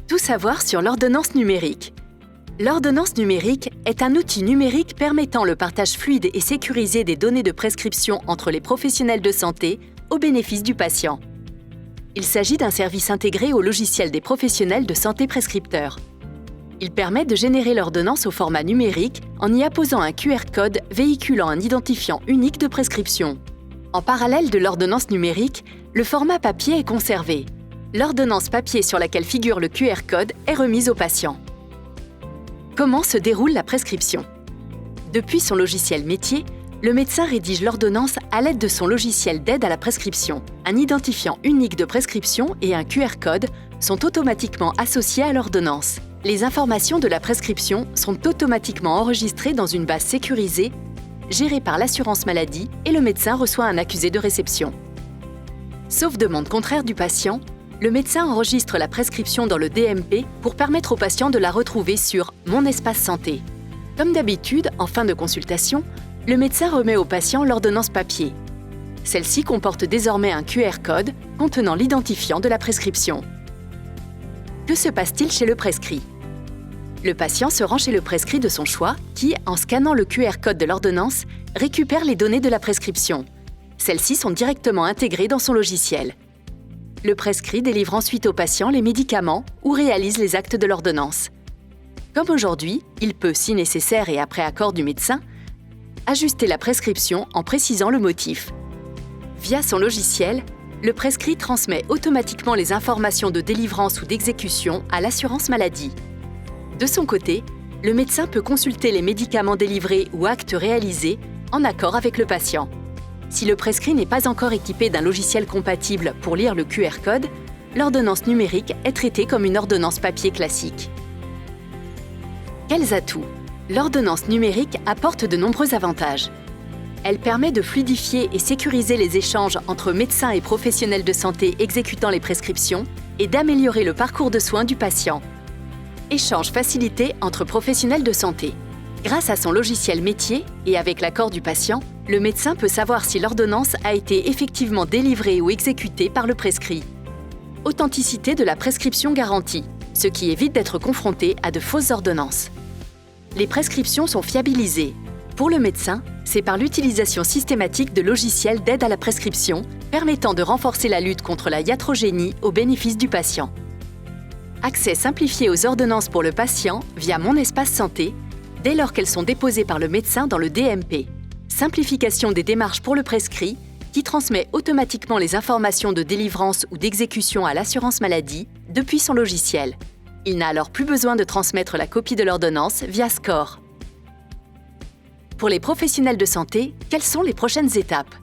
Tout savoir sur l'ordonnance numérique. L'ordonnance numérique est un outil numérique permettant le partage fluide et sécurisé des données de prescription entre les professionnels de santé au bénéfice du patient. Il s'agit d'un service intégré au logiciel des professionnels de santé prescripteurs. Il permet de générer l'ordonnance au format numérique en y apposant un QR code véhiculant un identifiant unique de prescription. En parallèle de l'ordonnance numérique, le format papier est conservé. L'ordonnance papier sur laquelle figure le QR code est remise au patient. Comment se déroule la prescription? Depuis son logiciel métier, le médecin rédige l'ordonnance à l'aide de son logiciel d'aide à la prescription. Un identifiant unique de prescription et un QR code sont automatiquement associés à l'ordonnance. Les informations de la prescription sont automatiquement enregistrées dans une base sécurisée, gérée par l'assurance maladie, et le médecin reçoit un accusé de réception. Sauf demande contraire du patient, le médecin enregistre la prescription dans le DMP pour permettre au patient de la retrouver sur Mon espace santé. Comme d'habitude, en fin de consultation, le médecin remet au patient l'ordonnance papier. Celle-ci comporte désormais un QR code contenant l'identifiant de la prescription. Que se passe-t-il chez le prescrit? Le patient se rend chez le prescrit de son choix qui, en scannant le QR code de l'ordonnance, récupère les données de la prescription. Celles-ci sont directement intégrées dans son logiciel. Le prescrit délivre ensuite au patient les médicaments ou réalise les actes de l'ordonnance. Comme aujourd'hui, il peut, si nécessaire et après accord du médecin, ajuster la prescription en précisant le motif. Via son logiciel, le prescrit transmet automatiquement les informations de délivrance ou d'exécution à l'assurance maladie. De son côté, le médecin peut consulter les médicaments délivrés ou actes réalisés en accord avec le patient. Si le prescrit n'est pas encore équipé d'un logiciel compatible pour lire le QR code, l'ordonnance numérique est traitée comme une ordonnance papier classique. Quels atouts? L'ordonnance numérique apporte de nombreux avantages. Elle permet de fluidifier et sécuriser les échanges entre médecins et professionnels de santé exécutant les prescriptions et d'améliorer le parcours de soins du patient. Échange facilité entre professionnels de santé. Grâce à son logiciel métier et avec l'accord du patient, le médecin peut savoir si l'ordonnance a été effectivement délivrée ou exécutée par le prescrit. Authenticité de la prescription garantie, ce qui évite d'être confronté à de fausses ordonnances. Les prescriptions sont fiabilisées. Pour le médecin, c'est par l'utilisation systématique de logiciels d'aide à la prescription, permettant de renforcer la lutte contre la iatrogénie au bénéfice du patient. Accès simplifié aux ordonnances pour le patient via Mon espace santé, dès lors qu'elles sont déposées par le médecin dans le DMP. Simplification des démarches pour le prescrit, qui transmet automatiquement les informations de délivrance ou d'exécution à l'assurance maladie depuis son logiciel. Il n'a alors plus besoin de transmettre la copie de l'ordonnance via SCORE. Pour les professionnels de santé, quelles sont les prochaines étapes?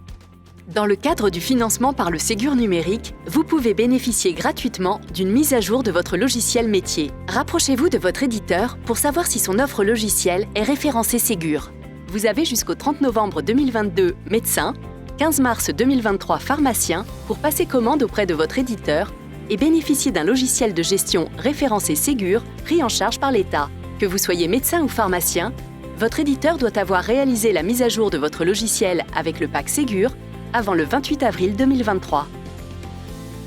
Dans le cadre du financement par le Ségur numérique, vous pouvez bénéficier gratuitement d'une mise à jour de votre logiciel métier. Rapprochez-vous de votre éditeur pour savoir si son offre logicielle est référencée Ségur. Vous avez jusqu'au 30 novembre 2022 médecin, 15 mars 2023 pharmacien pour passer commande auprès de votre éditeur et bénéficier d'un logiciel de gestion référencé Ségur pris en charge par l'État. Que vous soyez médecin ou pharmacien, votre éditeur doit avoir réalisé la mise à jour de votre logiciel avec le pack Ségur avant le 28 avril 2023.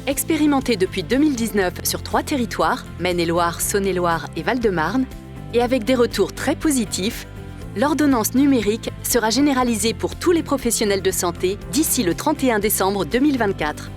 Expérimenté depuis 2019 sur 3 territoires, Maine-et-Loire, Saône-et-Loire et Val-de-Marne, et avec des retours très positifs, l'ordonnance numérique sera généralisée pour tous les professionnels de santé d'ici le 31 décembre 2024.